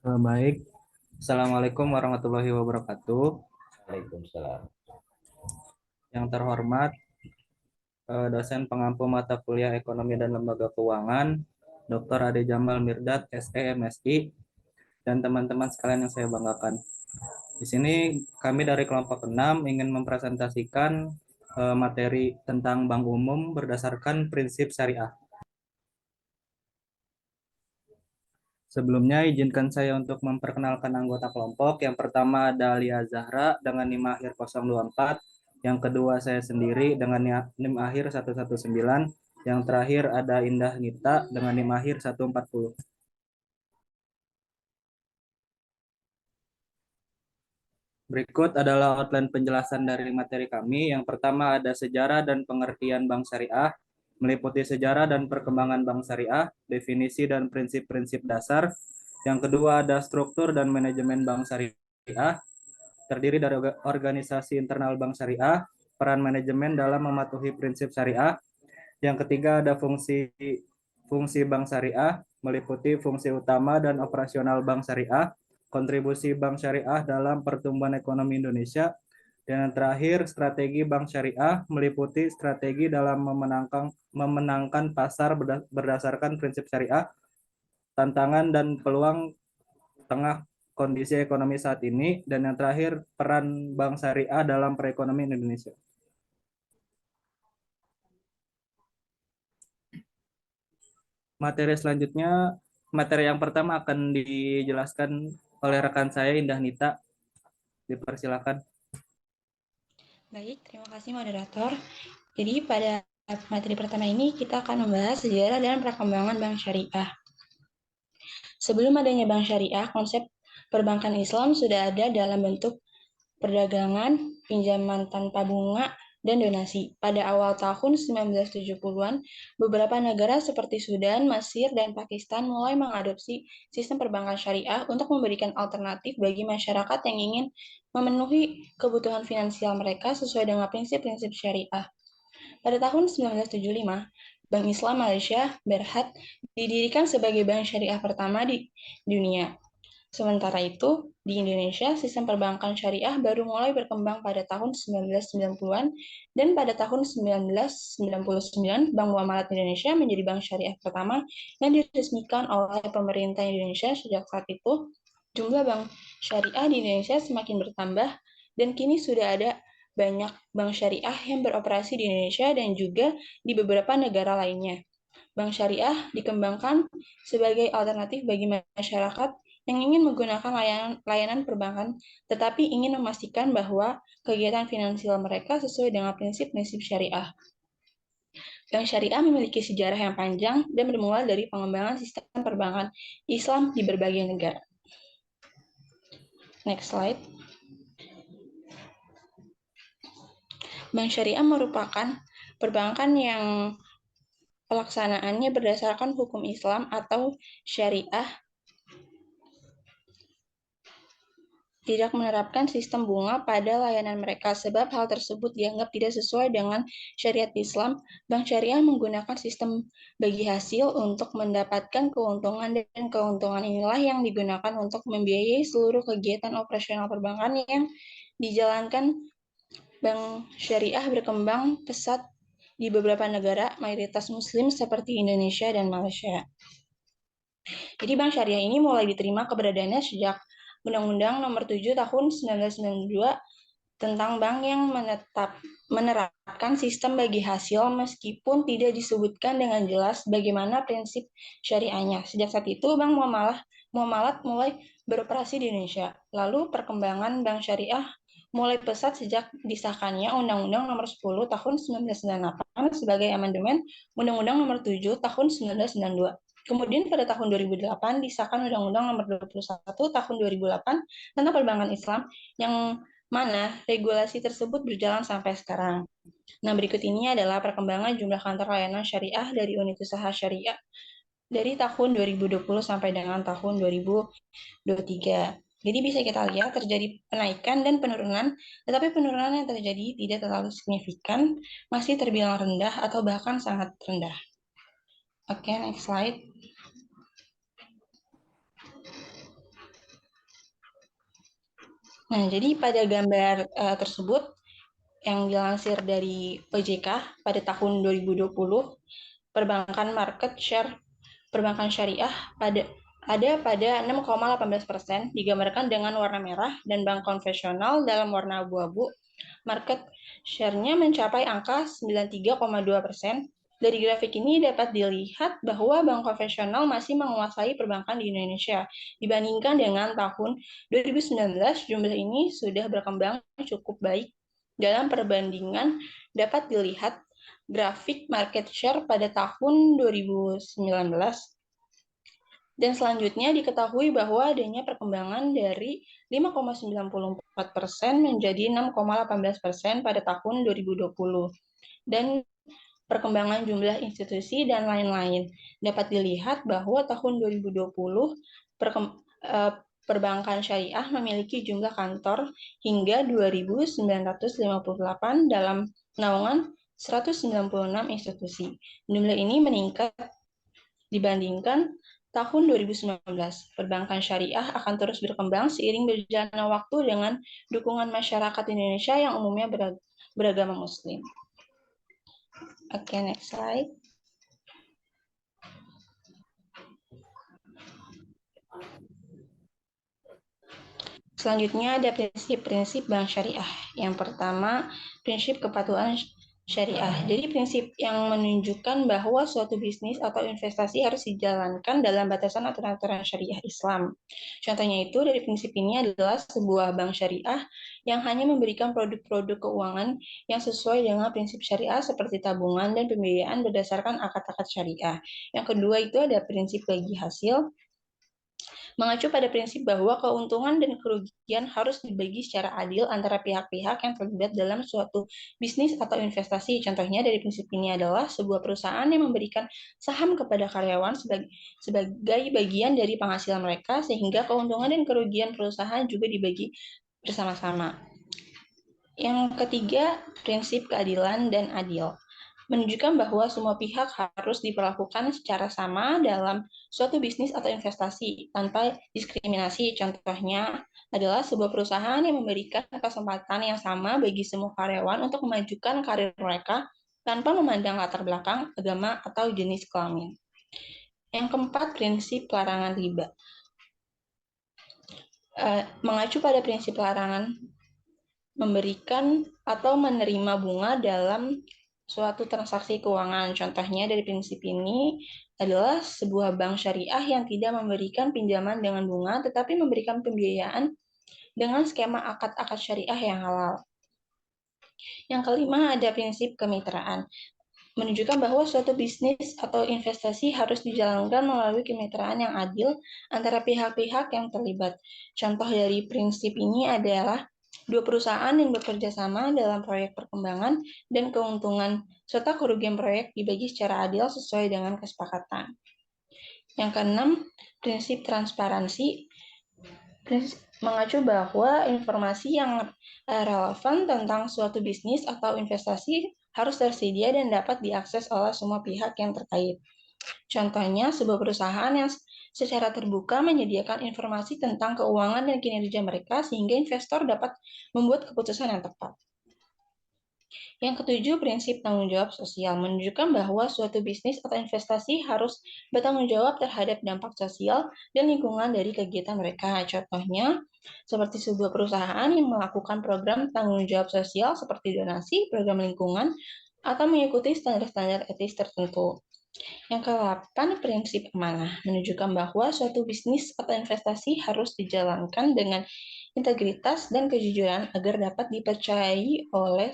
Baik, Assalamualaikum warahmatullahi wabarakatuh. Waalaikumsalam. Yang terhormat, dosen pengampu mata kuliah Ekonomi dan Lembaga Keuangan, Dr. Ade Jamal Mirdad, SE, MSI, dan teman-teman sekalian yang saya banggakan. Di sini kami dari kelompok 6 ingin mempresentasikan materi tentang bank umum berdasarkan prinsip syariah. Sebelumnya, izinkan saya untuk memperkenalkan anggota kelompok. Yang pertama ada Alia Zahra dengan NIM akhir 024. Yang kedua saya sendiri dengan NIM akhir 119. Yang terakhir ada Indah Nita dengan NIM akhir 140. Berikut adalah outline penjelasan dari materi kami. Yang pertama ada sejarah dan pengertian bank syariah, meliputi sejarah dan perkembangan bank syariah, definisi dan prinsip-prinsip dasar. Yang kedua ada struktur dan manajemen bank syariah, terdiri dari organisasi internal bank syariah, peran manajemen dalam mematuhi prinsip syariah. Yang ketiga ada fungsi fungsi bank syariah, meliputi fungsi utama dan operasional bank syariah, kontribusi bank syariah dalam pertumbuhan ekonomi Indonesia, dan yang terakhir strategi bank syariah, meliputi strategi dalam memenangkan pasar berdasarkan prinsip syariah, tantangan dan peluang tengah kondisi ekonomi saat ini, dan yang terakhir peran bank syariah dalam perekonomian Indonesia. Materi selanjutnya, materi yang pertama akan dijelaskan oleh rekan saya Indah Nita. Dipersilakan. Baik, terima kasih moderator. Jadi pada materi pertama ini kita akan membahas sejarah dan perkembangan bank syariah. Sebelum adanya bank syariah, konsep perbankan Islam sudah ada dalam bentuk perdagangan, pinjaman tanpa bunga, dan donasi. Pada awal tahun 1970-an, beberapa negara seperti Sudan, Mesir, dan Pakistan mulai mengadopsi sistem perbankan syariah untuk memberikan alternatif bagi masyarakat yang ingin memenuhi kebutuhan finansial mereka sesuai dengan prinsip-prinsip syariah. Pada tahun 1975, Bank Islam Malaysia, Berhad, didirikan sebagai bank syariah pertama di dunia. Sementara itu, di Indonesia, sistem perbankan syariah baru mulai berkembang pada tahun 1990-an, dan pada tahun 1999, Bank Muamalat Indonesia menjadi bank syariah pertama yang diresmikan oleh pemerintah Indonesia. Sejak saat itu, jumlah bank syariah di Indonesia semakin bertambah, dan kini sudah ada banyak bank syariah yang beroperasi di Indonesia dan juga di beberapa negara lainnya. Bank syariah dikembangkan sebagai alternatif bagi masyarakat yang ingin menggunakan layanan perbankan, tetapi ingin memastikan bahwa kegiatan finansial mereka sesuai dengan prinsip-prinsip syariah. Bank syariah memiliki sejarah yang panjang dan bermula dari pengembangan sistem perbankan Islam di berbagai negara. Next slide. Bank syariah merupakan perbankan yang pelaksanaannya berdasarkan hukum Islam atau syariah, tidak menerapkan sistem bunga pada layanan mereka. Sebab hal tersebut dianggap tidak sesuai dengan syariat Islam, bank syariah menggunakan sistem bagi hasil untuk mendapatkan keuntungan, dan keuntungan inilah yang digunakan untuk membiayai seluruh kegiatan operasional perbankan yang dijalankan. Bank syariah berkembang pesat di beberapa negara mayoritas muslim seperti Indonesia dan Malaysia. Jadi bank syariah ini mulai diterima keberadaannya sejak Undang-Undang Nomor 7 Tahun 1992 tentang bank yang menerapkan sistem bagi hasil, meskipun tidak disebutkan dengan jelas bagaimana prinsip syariahnya. Sejak saat itu, Bank Muamalat mulai beroperasi di Indonesia. Lalu perkembangan bank syariah mulai pesat sejak disahkannya Undang-Undang Nomor 10 Tahun 1998 sebagai amandemen Undang-Undang Nomor 7 Tahun 1992. Kemudian pada tahun 2008 disahkan Undang-Undang Nomor 21 Tahun 2008 tentang perbankan Islam, yang mana regulasi tersebut berjalan sampai sekarang. Nah, berikut ini adalah perkembangan jumlah kantor layanan syariah dari unit usaha syariah dari tahun 2020 sampai dengan tahun 2023. Jadi bisa kita lihat terjadi penaikan dan penurunan, tetapi penurunan yang terjadi tidak terlalu signifikan, masih terbilang rendah atau bahkan sangat rendah. Oke, next slide. Nah, jadi pada gambar tersebut yang dilansir dari OJK pada tahun 2020, perbankan market share perbankan syariah pada 6,18%, digambarkan dengan warna merah, dan bank konvensional dalam warna abu-abu. Market share-nya mencapai angka 93,2%. Dari grafik ini dapat dilihat bahwa bank konvensional masih menguasai perbankan di Indonesia. Dibandingkan dengan tahun 2019, jumlah ini sudah berkembang cukup baik. Dalam perbandingan dapat dilihat grafik market share pada tahun 2019. Dan selanjutnya diketahui bahwa adanya perkembangan dari 5,94% menjadi 6,18% pada tahun 2020. Dan perkembangan jumlah institusi dan lain-lain. Dapat dilihat bahwa tahun 2020 perbankan syariah memiliki jumlah kantor hingga 2.958 dalam naungan 196 institusi. Jumlah ini meningkat dibandingkan tahun 2019. Perbankan syariah akan terus berkembang seiring berjalannya waktu dengan dukungan masyarakat Indonesia yang umumnya beragama Muslim. Oke, next slide. Selanjutnya ada prinsip-prinsip bank syariah. Yang pertama, prinsip kepatuhan syariah. Jadi prinsip yang menunjukkan bahwa suatu bisnis atau investasi harus dijalankan dalam batasan aturan-aturan syariah Islam. Contohnya itu dari prinsip ini adalah sebuah bank syariah yang hanya memberikan produk-produk keuangan yang sesuai dengan prinsip syariah seperti tabungan dan pembiayaan berdasarkan akad-akad syariah. Yang kedua itu ada prinsip bagi hasil, mengacu pada prinsip bahwa keuntungan dan kerugian harus dibagi secara adil antara pihak-pihak yang terlibat dalam suatu bisnis atau investasi. Contohnya dari prinsip ini adalah sebuah perusahaan yang memberikan saham kepada karyawan sebagai bagian dari penghasilan mereka, sehingga keuntungan dan kerugian perusahaan juga dibagi bersama-sama. Yang ketiga, prinsip keadilan dan adil, menunjukkan bahwa semua pihak harus diperlakukan secara sama dalam suatu bisnis atau investasi tanpa diskriminasi. Contohnya adalah sebuah perusahaan yang memberikan kesempatan yang sama bagi semua karyawan untuk memajukan karir mereka tanpa memandang latar belakang, agama, atau jenis kelamin. Yang keempat, prinsip larangan riba. Mengacu pada prinsip larangan memberikan atau menerima bunga dalam suatu transaksi keuangan. Contohnya dari prinsip ini adalah sebuah bank syariah yang tidak memberikan pinjaman dengan bunga, tetapi memberikan pembiayaan dengan skema akad-akad syariah yang halal. Yang kelima ada prinsip kemitraan, menunjukkan bahwa suatu bisnis atau investasi harus dijalankan melalui kemitraan yang adil antara pihak-pihak yang terlibat. Contoh dari prinsip ini adalah dua perusahaan yang bekerja sama dalam proyek perkembangan dan keuntungan serta kerugian proyek dibagi secara adil sesuai dengan kesepakatan. Yang keenam, prinsip transparansi, mengacu bahwa informasi yang relevan tentang suatu bisnis atau investasi harus tersedia dan dapat diakses oleh semua pihak yang terkait. Contohnya, sebuah perusahaan yang secara terbuka menyediakan informasi tentang keuangan dan kinerja mereka sehingga investor dapat membuat keputusan yang tepat. Yang ketujuh, prinsip tanggung jawab sosial, menunjukkan bahwa suatu bisnis atau investasi harus bertanggung jawab terhadap dampak sosial dan lingkungan dari kegiatan mereka. Contohnya, seperti sebuah perusahaan yang melakukan program tanggung jawab sosial seperti donasi, program lingkungan, atau mengikuti standar-standar etis tertentu. Yang ke-8, prinsip amanah, menunjukkan bahwa suatu bisnis atau investasi harus dijalankan dengan integritas dan kejujuran agar dapat dipercayai oleh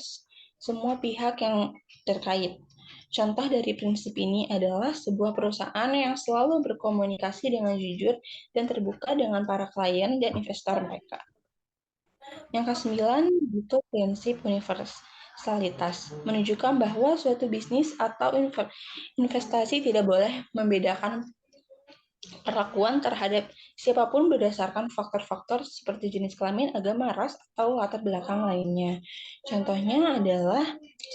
semua pihak yang terkait. Contoh dari prinsip ini adalah sebuah perusahaan yang selalu berkomunikasi dengan jujur dan terbuka dengan para klien dan investor mereka. Yang ke-9, itu prinsip universalitas, menunjukkan bahwa suatu bisnis atau investasi tidak boleh membedakan perlakuan terhadap siapapun berdasarkan faktor-faktor seperti jenis kelamin, agama, ras, atau latar belakang lainnya. Contohnya adalah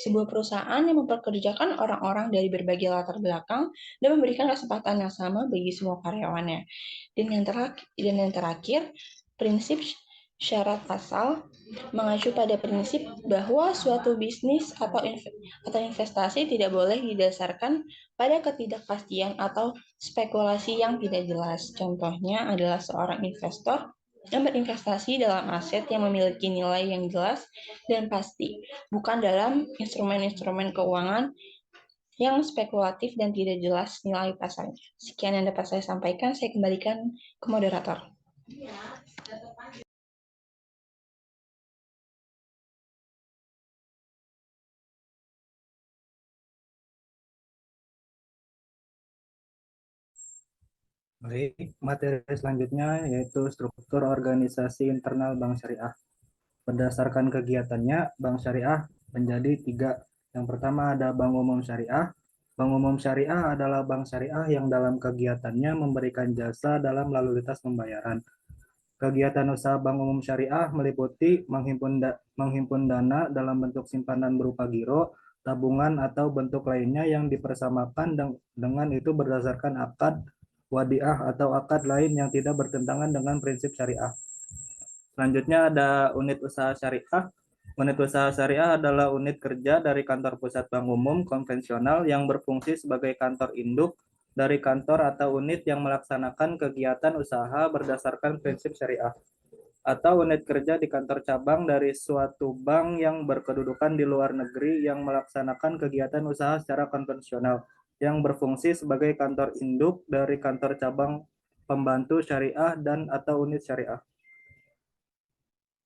sebuah perusahaan yang mempekerjakan orang-orang dari berbagai latar belakang dan memberikan kesempatan yang sama bagi semua karyawannya. Dan yang terakhir, prinsip syarat asal mengacu pada prinsip bahwa suatu bisnis atau investasi tidak boleh didasarkan pada ketidakpastian atau spekulasi yang tidak jelas. Contohnya adalah seorang investor yang berinvestasi dalam aset yang memiliki nilai yang jelas dan pasti, bukan dalam instrumen-instrumen keuangan yang spekulatif dan tidak jelas nilai pasarnya. Sekian yang dapat saya sampaikan, saya kembalikan ke moderator. Baik, materi selanjutnya yaitu struktur organisasi internal Bank Syariah. Berdasarkan kegiatannya, Bank Syariah menjadi tiga. Yang pertama ada Bank Umum Syariah. Bank Umum Syariah adalah bank syariah yang dalam kegiatannya memberikan jasa dalam lalu lintas pembayaran. Kegiatan usaha Bank Umum Syariah meliputi menghimpun dana dalam bentuk simpanan berupa giro, tabungan, atau bentuk lainnya yang dipersamakan dengan itu berdasarkan akad wadiah atau akad lain yang tidak bertentangan dengan prinsip syariah. Selanjutnya ada unit usaha syariah. Unit usaha syariah adalah unit kerja dari kantor pusat bank umum konvensional yang berfungsi sebagai kantor induk dari kantor atau unit yang melaksanakan kegiatan usaha berdasarkan prinsip syariah, atau unit kerja di kantor cabang dari suatu bank yang berkedudukan di luar negeri yang melaksanakan kegiatan usaha secara konvensional yang berfungsi sebagai kantor induk dari kantor cabang pembantu syariah dan atau unit syariah.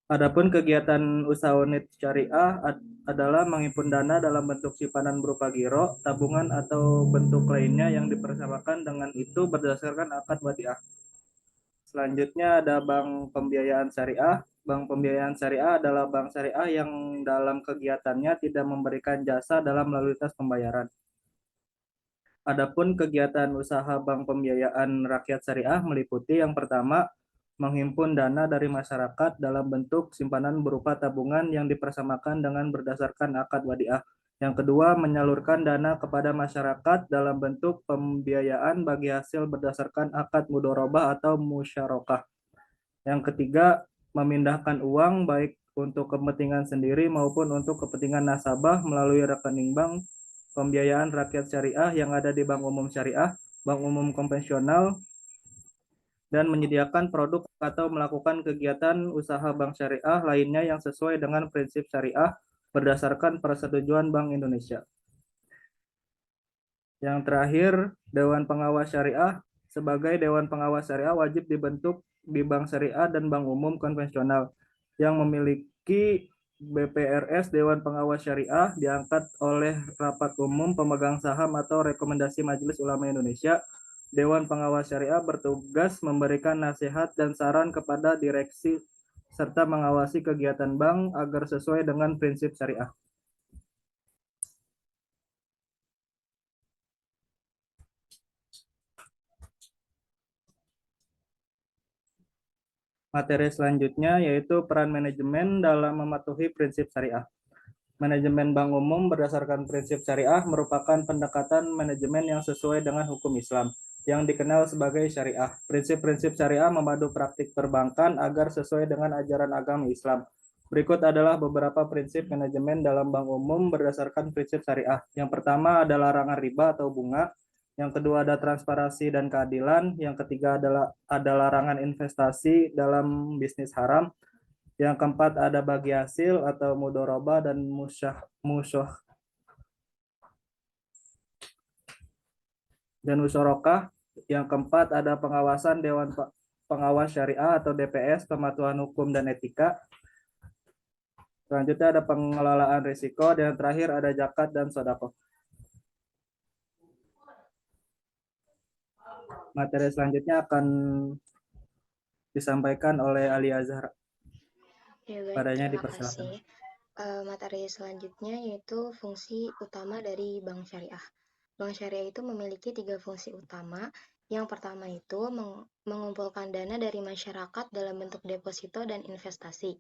Adapun kegiatan usaha unit syariah adalah menghimpun dana dalam bentuk simpanan berupa giro, tabungan, atau bentuk lainnya yang dipersamakan dengan itu berdasarkan akad wadiah. Selanjutnya ada bank pembiayaan syariah. Bank pembiayaan syariah adalah bank syariah yang dalam kegiatannya tidak memberikan jasa dalam lalu lintas pembayaran. Adapun kegiatan usaha bank pembiayaan rakyat syariah meliputi yang pertama, menghimpun dana dari masyarakat dalam bentuk simpanan berupa tabungan yang dipersamakan dengan berdasarkan akad wadiah. Yang kedua, menyalurkan dana kepada masyarakat dalam bentuk pembiayaan bagi hasil berdasarkan akad mudorobah atau musyarakah. Yang ketiga, memindahkan uang baik untuk kepentingan sendiri maupun untuk kepentingan nasabah melalui rekening bank pembiayaan rakyat syariah yang ada di Bank Umum Syariah, Bank Umum Konvensional, dan menyediakan produk atau melakukan kegiatan usaha bank syariah lainnya yang sesuai dengan prinsip syariah berdasarkan persetujuan Bank Indonesia. Yang terakhir, Dewan Pengawas Syariah. Sebagai Dewan Pengawas Syariah wajib dibentuk di bank syariah dan bank umum konvensional yang memiliki BPRS Dewan Pengawas Syariah diangkat oleh rapat umum pemegang saham atau rekomendasi Majelis Ulama Indonesia. Dewan Pengawas Syariah bertugas memberikan nasihat dan saran kepada direksi serta mengawasi kegiatan bank agar sesuai dengan prinsip syariah. Materi selanjutnya yaitu peran manajemen dalam mematuhi prinsip syariah. Manajemen bank umum berdasarkan prinsip syariah merupakan pendekatan manajemen yang sesuai dengan hukum Islam yang dikenal sebagai syariah. Prinsip-prinsip syariah memadu praktik perbankan agar sesuai dengan ajaran agama Islam. Berikut adalah beberapa prinsip manajemen dalam bank umum berdasarkan prinsip syariah. Yang pertama ada larangan riba atau bunga. Yang kedua ada transparansi dan keadilan. Yang ketiga adalah ada larangan investasi dalam bisnis haram. Yang keempat ada bagi hasil atau mudoroba dan musyarakah. Yang keempat ada pengawasan Dewan Pengawas Syariah atau DPS, Kepatuhan Hukum dan Etika. Selanjutnya ada pengelolaan risiko, dan yang terakhir ada zakat dan sedekah. Materi selanjutnya akan disampaikan oleh Ali Azhar. Ya, baik, Padanya terima dipersilakan. kasih. Materi selanjutnya yaitu fungsi utama dari bank syariah. Bank syariah itu memiliki 3 fungsi utama. Yang pertama itu mengumpulkan dana dari masyarakat dalam bentuk deposito dan investasi,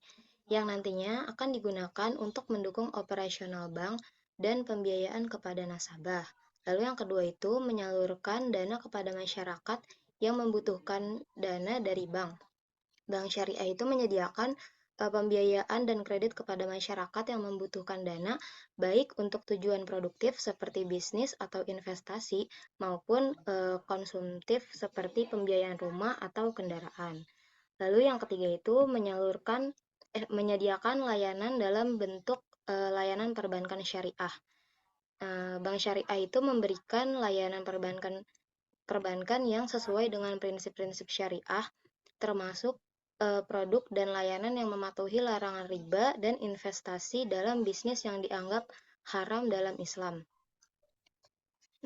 yang nantinya akan digunakan untuk mendukung operasional bank dan pembiayaan kepada nasabah. Lalu yang kedua itu menyalurkan dana kepada masyarakat yang membutuhkan dana dari bank. Bank syariah itu menyediakan pembiayaan dan kredit kepada masyarakat yang membutuhkan dana, baik untuk tujuan produktif seperti bisnis atau investasi, maupun konsumtif seperti pembiayaan rumah atau kendaraan. Lalu yang ketiga itu menyediakan layanan dalam bentuk layanan perbankan syariah. Bank syariah itu memberikan layanan perbankan yang sesuai dengan prinsip-prinsip syariah, termasuk produk dan layanan yang mematuhi larangan riba dan investasi dalam bisnis yang dianggap haram dalam Islam.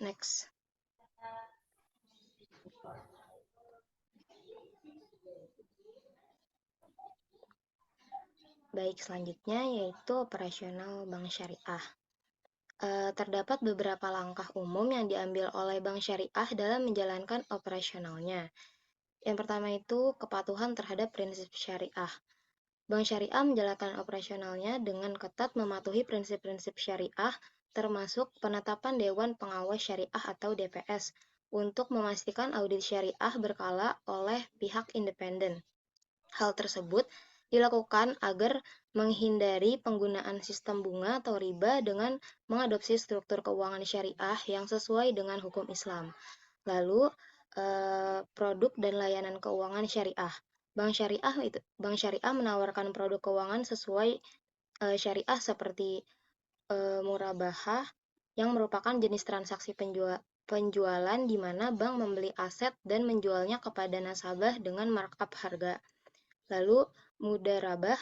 Next. Baik, selanjutnya yaitu operasional bank syariah. Terdapat beberapa langkah umum yang diambil oleh bank syariah dalam menjalankan operasionalnya. Yang pertama itu kepatuhan terhadap prinsip syariah. Bank syariah menjalankan operasionalnya dengan ketat mematuhi prinsip-prinsip syariah, termasuk penetapan Dewan Pengawas Syariah atau DPS, untuk memastikan audit syariah berkala oleh pihak independen. Hal tersebut dilakukan agar menghindari penggunaan sistem bunga atau riba dengan mengadopsi struktur keuangan syariah yang sesuai dengan hukum Islam. Lalu, produk dan layanan keuangan syariah. Bank syariah menawarkan produk keuangan sesuai syariah seperti murabahah yang merupakan jenis transaksi penjualan di mana bank membeli aset dan menjualnya kepada nasabah dengan markup harga. Lalu mudharabah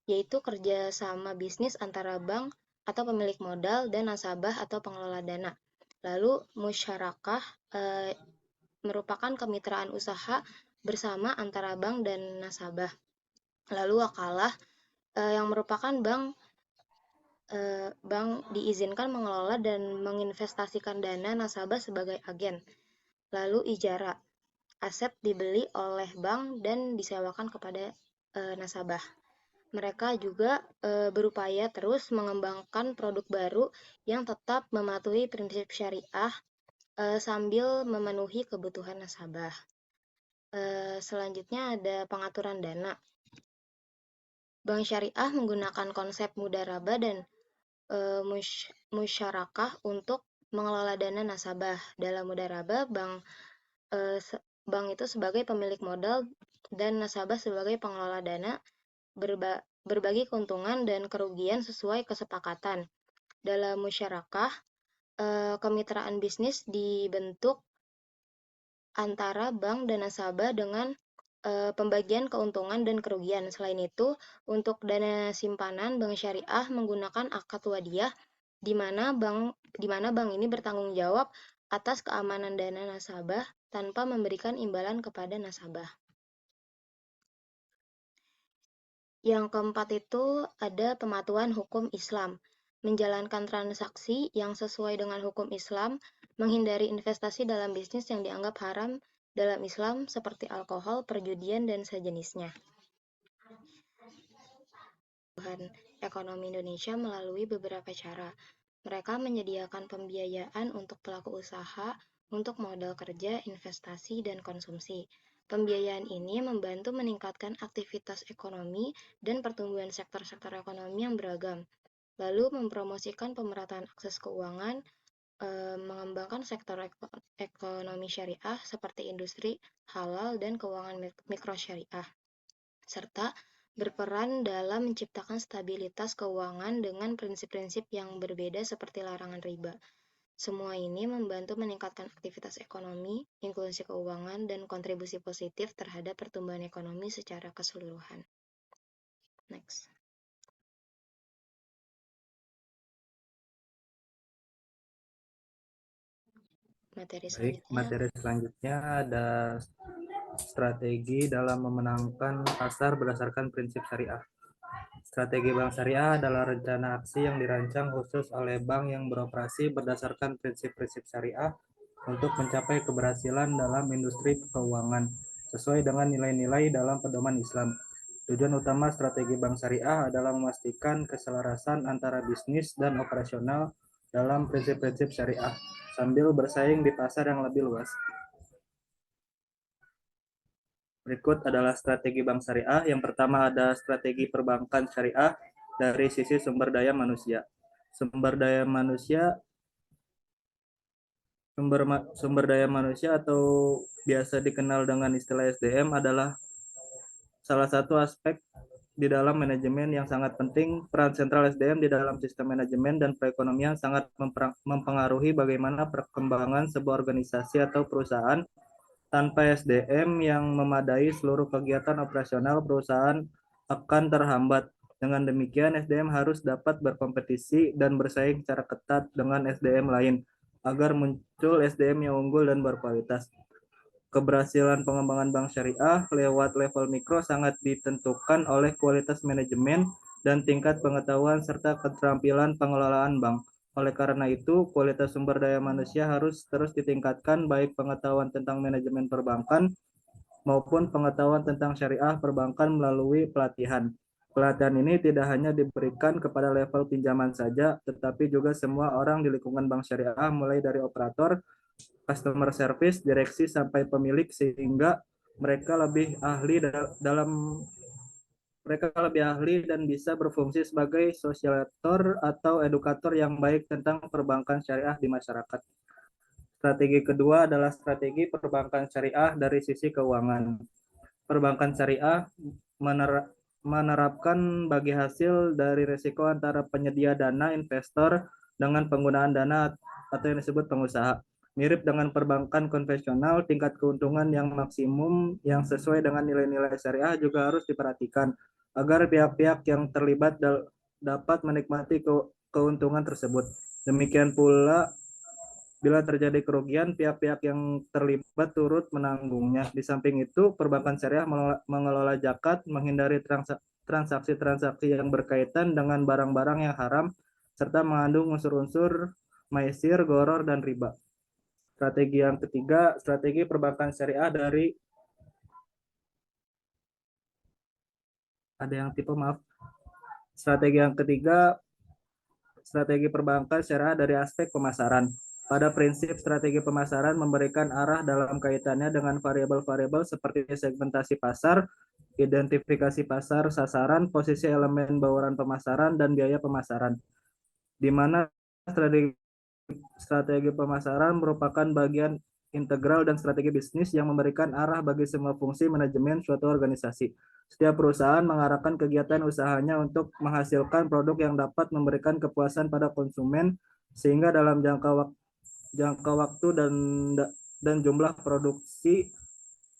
yaitu kerjasama bisnis antara bank atau pemilik modal dan nasabah atau pengelola dana. Lalu musyarakah merupakan kemitraan usaha bersama antara bank dan nasabah. Lalu wakalah yang merupakan bank diizinkan mengelola dan menginvestasikan dana nasabah sebagai agen. Lalu ijara, aset dibeli oleh bank dan disewakan kepada nasabah. Mereka juga berupaya terus mengembangkan produk baru yang tetap mematuhi prinsip syariah sambil memenuhi kebutuhan nasabah. Selanjutnya ada pengaturan dana. Bank syariah menggunakan konsep mudharabah dan musyarakah untuk mengelola dana nasabah. Dalam mudharabah, bank itu sebagai pemilik modal dan nasabah sebagai pengelola dana berbagi keuntungan dan kerugian sesuai kesepakatan. Dalam musyarakah, kemitraan bisnis dibentuk antara bank dan nasabah dengan pembagian keuntungan dan kerugian. Selain itu, untuk dana simpanan, bank syariah menggunakan akad wadiyah, di mana bank ini bertanggung jawab atas keamanan dana nasabah tanpa memberikan imbalan kepada nasabah. Yang keempat itu ada pematuhan hukum Islam. Menjalankan transaksi yang sesuai dengan hukum Islam, menghindari investasi dalam bisnis yang dianggap haram dalam Islam seperti alkohol, perjudian, dan sejenisnya. Ekonomi Indonesia melalui beberapa cara. Mereka menyediakan pembiayaan untuk pelaku usaha, untuk modal kerja, investasi, dan konsumsi. Pembiayaan ini membantu meningkatkan aktivitas ekonomi dan pertumbuhan sektor-sektor ekonomi yang beragam. Lalu mempromosikan pemerataan akses keuangan, mengembangkan sektor ekonomi syariah seperti industri, halal, dan keuangan mikrosyariah, serta berperan dalam menciptakan stabilitas keuangan dengan prinsip-prinsip yang berbeda seperti larangan riba. Semua ini membantu meningkatkan aktivitas ekonomi, inklusi keuangan, dan kontribusi positif terhadap pertumbuhan ekonomi secara keseluruhan. Next. Materi selanjutnya ada strategi dalam memenangkan pasar berdasarkan prinsip syariah. Strategi bank syariah adalah rencana aksi yang dirancang khusus oleh bank yang beroperasi berdasarkan prinsip-prinsip syariah untuk mencapai keberhasilan dalam industri keuangan sesuai dengan nilai-nilai dalam pedoman Islam. Tujuan utama strategi bank syariah adalah memastikan keselarasan antara bisnis dan operasional dalam prinsip-prinsip syariah sambil bersaing di pasar yang lebih luas. Berikut adalah strategi bank syariah. Yang pertama ada strategi perbankan syariah dari sisi sumber daya manusia. Sumber daya manusia sumber daya manusia atau biasa dikenal dengan istilah SDM adalah salah satu aspek di dalam manajemen yang sangat penting. Peran sentral SDM di dalam sistem manajemen dan perekonomian sangat mempengaruhi bagaimana perkembangan sebuah organisasi atau perusahaan. Tanpa SDM yang memadai, seluruh kegiatan operasional perusahaan akan terhambat. Dengan demikian, SDM harus dapat berkompetisi dan bersaing secara ketat dengan SDM lain agar muncul SDM yang unggul dan berkualitas. Keberhasilan pengembangan bank syariah lewat level mikro sangat ditentukan oleh kualitas manajemen dan tingkat pengetahuan serta keterampilan pengelolaan bank. Oleh karena itu, kualitas sumber daya manusia harus terus ditingkatkan, baik pengetahuan tentang manajemen perbankan maupun pengetahuan tentang syariah perbankan melalui pelatihan. Pelatihan ini tidak hanya diberikan kepada level pinjaman saja, tetapi juga semua orang di lingkungan bank syariah, mulai dari operator, customer service, direksi, sampai pemilik, sehingga mereka lebih ahli dalam mereka lebih ahli dan bisa berfungsi sebagai sosialisator atau edukator yang baik tentang perbankan syariah di masyarakat. Strategi kedua adalah strategi perbankan syariah dari sisi keuangan. Perbankan syariah menerapkan bagi hasil dari risiko antara penyedia dana investor dengan penggunaan dana atau yang disebut pengusaha. Mirip dengan perbankan konvensional, tingkat keuntungan yang maksimum yang sesuai dengan nilai-nilai syariah juga harus diperhatikan agar pihak-pihak yang terlibat dapat menikmati keuntungan tersebut. Demikian pula bila terjadi kerugian, pihak-pihak yang terlibat turut menanggungnya. Di samping itu, perbankan syariah mengelola zakat, menghindari transaksi-transaksi yang berkaitan dengan barang-barang yang haram, serta mengandung unsur-unsur maisir, goror, dan riba. Strategi yang ketiga, strategi perbankan syariah dari ada yang tipe maaf. Strategi yang ketiga, strategi perbankan syariah dari aspek pemasaran. Pada prinsip, strategi pemasaran memberikan arah dalam kaitannya dengan variabel-variabel seperti segmentasi pasar, identifikasi pasar sasaran, posisi elemen bauran pemasaran, dan biaya pemasaran, di mana strategi pemasaran merupakan bagian integral dan strategi bisnis yang memberikan arah bagi semua fungsi manajemen suatu organisasi. Setiap perusahaan mengarahkan kegiatan usahanya untuk menghasilkan produk yang dapat memberikan kepuasan pada konsumen, sehingga dalam jangka waktu dan jumlah produksi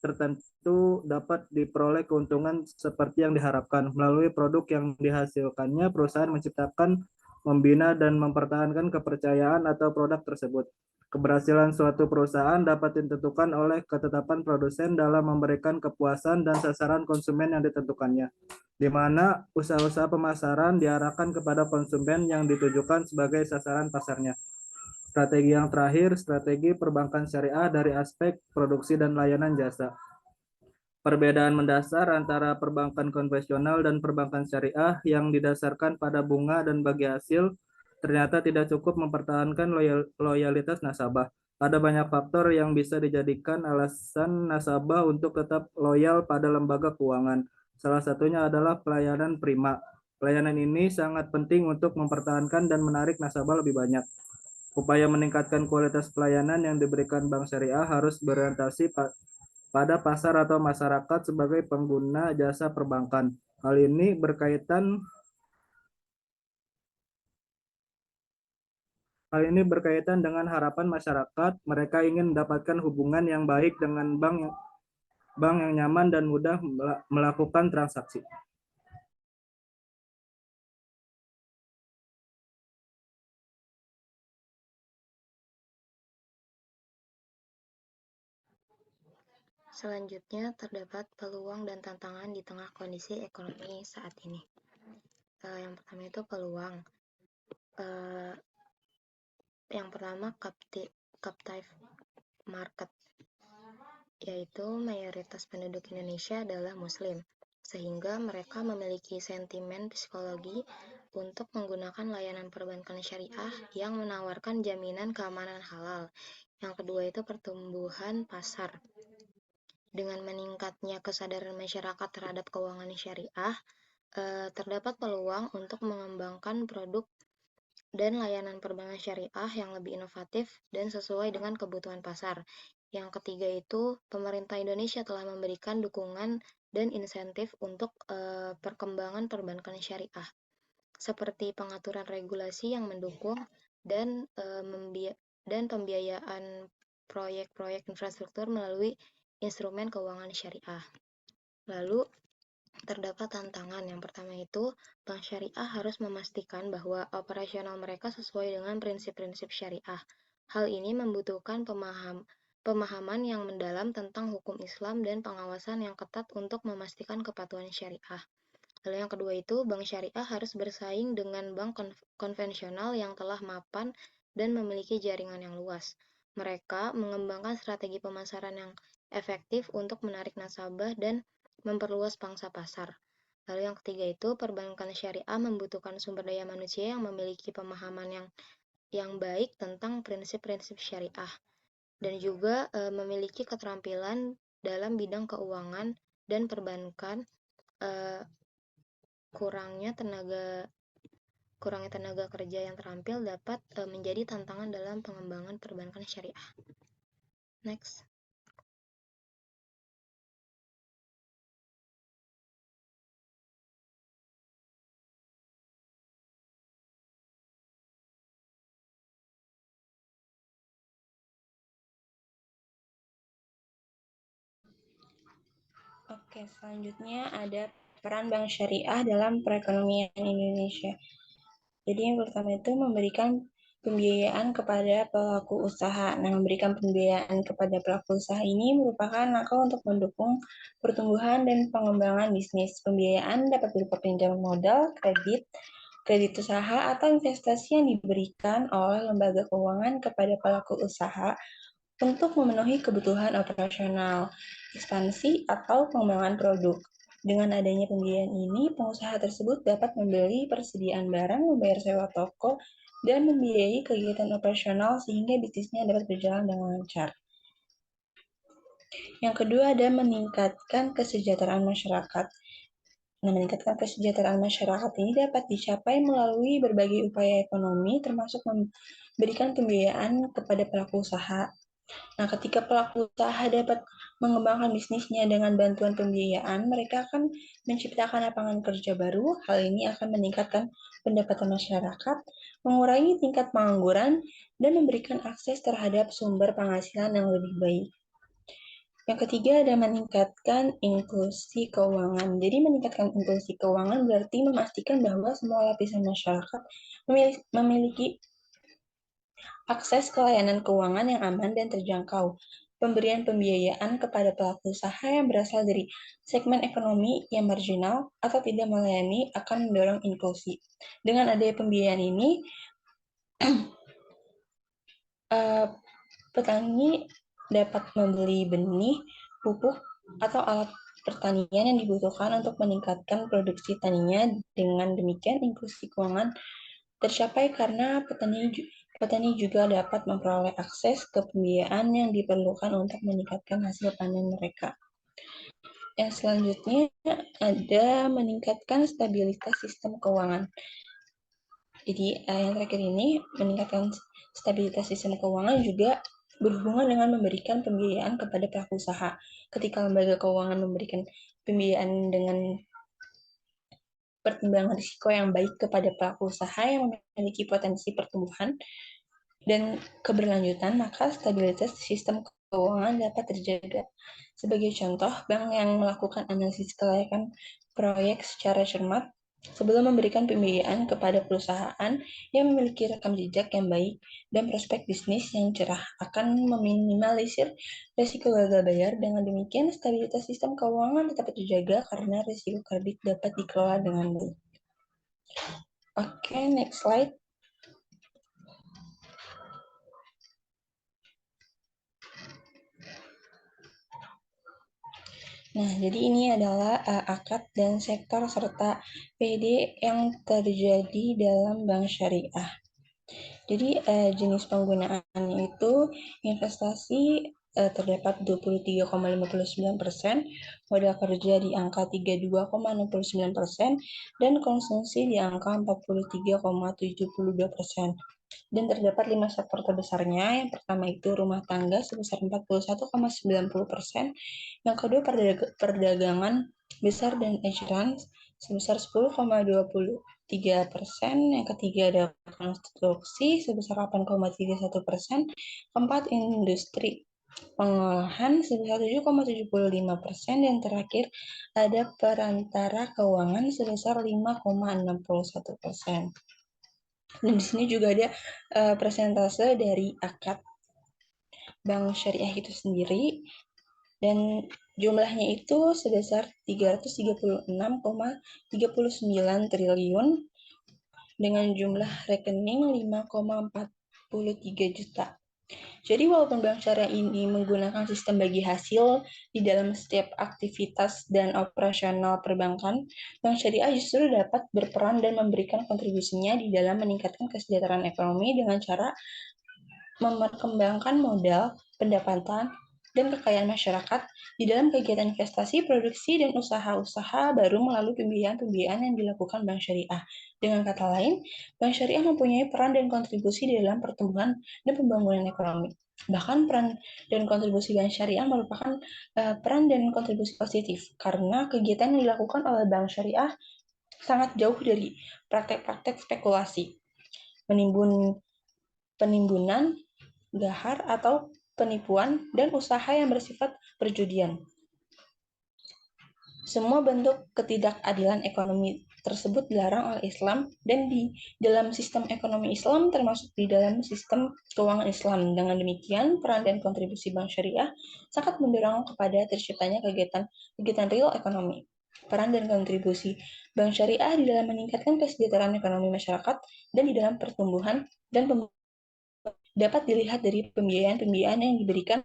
tertentu dapat diperoleh keuntungan seperti yang diharapkan. Melalui produk yang dihasilkannya, perusahaan menciptakan, membina, dan mempertahankan kepercayaan atau produk tersebut. Keberhasilan suatu perusahaan dapat ditentukan oleh ketetapan produsen dalam memberikan kepuasan dan sasaran konsumen yang ditentukannya, di mana usaha-usaha pemasaran diarahkan kepada konsumen yang ditujukan sebagai sasaran pasarnya. Strategi yang terakhir, strategi perbankan syariah dari aspek produksi dan layanan jasa. Perbedaan mendasar antara perbankan konvensional dan perbankan syariah yang didasarkan pada bunga dan bagi hasil ternyata tidak cukup mempertahankan loyalitas nasabah. Ada banyak faktor yang bisa dijadikan alasan nasabah untuk tetap loyal pada lembaga keuangan. Salah satunya adalah pelayanan prima. Pelayanan ini sangat penting untuk mempertahankan dan menarik nasabah lebih banyak. Upaya meningkatkan kualitas pelayanan yang diberikan bank syariah harus berorientasi pada pasar atau masyarakat sebagai pengguna jasa perbankan. Hal ini berkaitan dengan harapan masyarakat. Mereka ingin mendapatkan hubungan yang baik dengan bank yang nyaman dan mudah melakukan transaksi. Selanjutnya, terdapat peluang dan tantangan di tengah kondisi ekonomi saat ini. Yang pertama itu peluang. Yang pertama, captive market, yaitu mayoritas penduduk Indonesia adalah Muslim, sehingga mereka memiliki sentimen psikologi untuk menggunakan layanan perbankan syariah yang menawarkan jaminan keamanan halal. Yang kedua itu pertumbuhan pasar. dengan meningkatnya kesadaran masyarakat terhadap keuangan syariah, terdapat peluang untuk mengembangkan produk dan layanan perbankan syariah yang lebih inovatif dan sesuai dengan kebutuhan pasar. Yang ketiga itu, pemerintah Indonesia telah memberikan dukungan dan insentif untuk perkembangan perbankan syariah, seperti pengaturan regulasi yang mendukung dan pembiayaan proyek-proyek infrastruktur melalui instrumen keuangan syariah. Lalu, terdapat tantangan. Yang pertama itu, bank syariah harus memastikan bahwa operasional mereka sesuai dengan prinsip-prinsip syariah. Hal ini membutuhkan pemahaman yang mendalam tentang hukum Islam dan pengawasan yang ketat untuk memastikan kepatuhan syariah. Lalu yang kedua itu, bank syariah harus bersaing dengan bank konvensional yang telah mapan dan memiliki jaringan yang luas. Mereka mengembangkan strategi pemasaran yang efektif untuk menarik nasabah dan memperluas pangsa pasar. Lalu yang ketiga itu, perbankan syariah membutuhkan sumber daya manusia yang memiliki pemahaman yang baik tentang prinsip-prinsip syariah dan juga memiliki keterampilan dalam bidang keuangan dan perbankan. Kurangnya tenaga kerja yang terampil dapat menjadi tantangan dalam pengembangan perbankan syariah. Next. Oke, selanjutnya ada peran bank syariah dalam perekonomian Indonesia. Jadi yang pertama itu memberikan pembiayaan kepada pelaku usaha. Nah, memberikan pembiayaan kepada pelaku usaha ini merupakan langkah untuk mendukung pertumbuhan dan pengembangan bisnis. Pembiayaan dapat berupa pinjaman modal, kredit usaha, atau investasi yang diberikan oleh lembaga keuangan kepada pelaku usaha untuk memenuhi kebutuhan operasional, ekspansi, atau pengembangan produk. Dengan adanya pembiayaan ini, pengusaha tersebut dapat membeli persediaan barang, membayar sewa toko, dan membiayai kegiatan operasional sehingga bisnisnya dapat berjalan dengan lancar. Yang kedua ada meningkatkan kesejahteraan masyarakat. Nah, meningkatkan kesejahteraan masyarakat ini dapat dicapai melalui berbagai upaya ekonomi, termasuk memberikan pembiayaan kepada pelaku usaha. Nah, ketika pelaku usaha dapat mengembangkan bisnisnya dengan bantuan pembiayaan, mereka akan menciptakan lapangan kerja baru. Hal ini akan meningkatkan pendapatan masyarakat, mengurangi tingkat pengangguran, dan memberikan akses terhadap sumber penghasilan yang lebih baik. Yang ketiga ada meningkatkan inklusi keuangan. Jadi meningkatkan inklusi keuangan berarti memastikan bahwa semua lapisan masyarakat memiliki akses ke layanan keuangan yang aman dan terjangkau. Pemberian pembiayaan kepada pelaku usaha yang berasal dari segmen ekonomi yang marginal atau tidak melayani akan mendorong inklusi. Dengan adanya pembiayaan ini, petani dapat membeli benih, pupuk, atau alat pertanian yang dibutuhkan untuk meningkatkan produksi taninya. Dengan demikian, inklusi keuangan tercapai karena petani juga dapat memperoleh akses ke pembiayaan yang diperlukan untuk meningkatkan hasil panen mereka. Yang selanjutnya ada meningkatkan stabilitas sistem keuangan. Jadi yang terakhir ini meningkatkan stabilitas sistem keuangan juga berhubungan dengan memberikan pembiayaan kepada pelaku usaha. Ketika lembaga keuangan memberikan pembiayaan dengan pertimbangan risiko yang baik kepada pelaku usaha yang memiliki potensi pertumbuhan dan keberlanjutan, maka stabilitas sistem keuangan dapat terjaga. Sebagai contoh, bank yang melakukan analisis kelayakan proyek secara cermat sebelum memberikan pembiayaan kepada perusahaan yang memiliki rekam jejak yang baik dan prospek bisnis yang cerah akan meminimalisir risiko gagal bayar. Dengan demikian, stabilitas sistem keuangan dapat terjaga karena risiko kredit dapat dikelola dengan baik. Oke, next slide. Nah, jadi ini adalah akad dan sektor serta PD yang terjadi dalam bank syariah. Jadi jenis penggunaannya itu investasi terdapat 23,59%, modal kerja di angka 32,69%, dan konsumsi di angka 43,72%. Dan terdapat 5 sektor terbesarnya. Yang pertama itu rumah tangga sebesar 41,90%, yang kedua perdagangan besar dan eceran sebesar 10,23%, yang ketiga ada konstruksi sebesar 8,31%, keempat industri pengolahan sebesar 7,75%, dan terakhir ada perantara keuangan sebesar 5,61%. Dan di sini juga ada persentase dari akad bank syariah itu sendiri, dan jumlahnya itu sebesar 336,39 triliun dengan jumlah rekening 5,43 juta. Jadi walaupun bank syariah ini menggunakan sistem bagi hasil di dalam setiap aktivitas dan operasional perbankan, bank syariah justru dapat berperan dan memberikan kontribusinya di dalam meningkatkan kesejahteraan ekonomi dengan cara memperkembangkan modal, pendapatan, dan kekayaan masyarakat di dalam kegiatan investasi, produksi, dan usaha-usaha baru melalui pembiayaan-pembiayaan yang dilakukan bank syariah. Dengan kata lain, bank syariah mempunyai peran dan kontribusi di dalam pertumbuhan dan pembangunan ekonomi. Bahkan peran dan kontribusi bank syariah merupakan peran dan kontribusi positif, karena kegiatan yang dilakukan oleh bank syariah sangat jauh dari praktek-praktek spekulasi, penimbunan, gahar atau penipuan, dan usaha yang bersifat perjudian. Semua bentuk ketidakadilan ekonomi tersebut dilarang oleh Islam, dan di dalam sistem ekonomi Islam termasuk di dalam sistem keuangan Islam. Dengan demikian, peran dan kontribusi bank syariah sangat mendorong kepada terciptanya kegiatan real ekonomi. Peran dan kontribusi bank syariah di dalam meningkatkan kesejahteraan ekonomi masyarakat dan di dalam pertumbuhan dan dapat dilihat dari pembiayaan-pembiayaan yang diberikan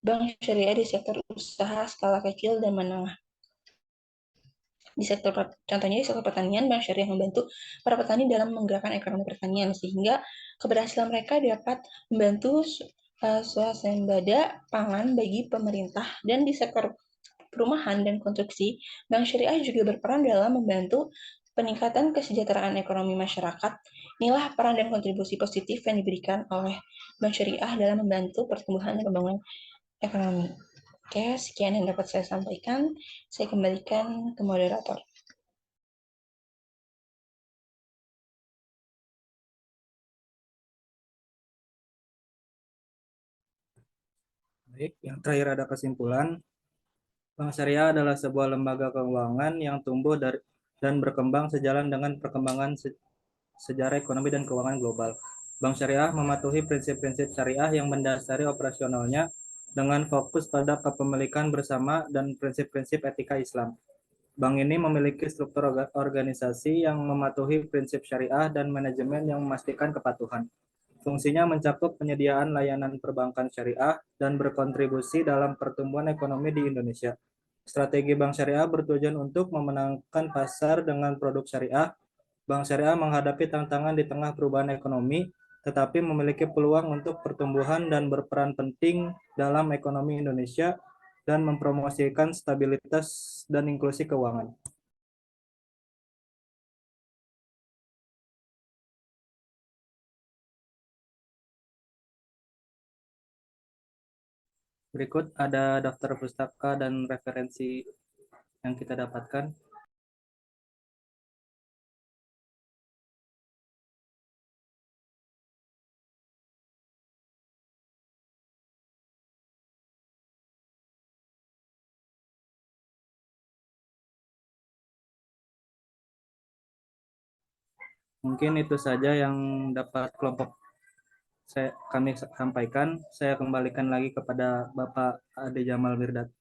bank syariah di sektor usaha skala kecil dan menengah. Contohnya di sektor pertanian, bank syariah membantu para petani dalam menggerakkan ekonomi pertanian, sehingga keberhasilan mereka dapat membantu swasembada pangan bagi pemerintah. Dan di sektor perumahan dan konstruksi, bank syariah juga berperan dalam membantu peningkatan kesejahteraan ekonomi masyarakat. Inilah peran dan kontribusi positif yang diberikan oleh bank syariah dalam membantu pertumbuhan dan pembangunan ekonomi. Oke, sekian yang dapat saya sampaikan. Saya kembalikan ke moderator. Baik, yang terakhir ada kesimpulan. Bank Syariah adalah sebuah lembaga keuangan yang tumbuh dan berkembang sejalan dengan perkembangan sejarah ekonomi dan keuangan global. Bank Syariah mematuhi prinsip-prinsip syariah yang mendasari operasionalnya dengan fokus pada kepemilikan bersama dan prinsip-prinsip etika Islam. Bank ini memiliki struktur organisasi yang mematuhi prinsip syariah dan manajemen yang memastikan kepatuhan. Fungsinya mencakup penyediaan layanan perbankan syariah dan berkontribusi dalam pertumbuhan ekonomi di Indonesia. Strategi Bank Syariah bertujuan untuk memenangkan pasar dengan produk syariah. Bank Syariah menghadapi tantangan di tengah perubahan ekonomi, tetapi memiliki peluang untuk pertumbuhan dan berperan penting dalam ekonomi Indonesia dan mempromosikan stabilitas dan inklusi keuangan. Berikut ada daftar pustaka dan referensi yang kita dapatkan. Mungkin itu saja yang dapat kami sampaikan. Saya kembalikan lagi kepada Bapak Ade Jamal Mirdad.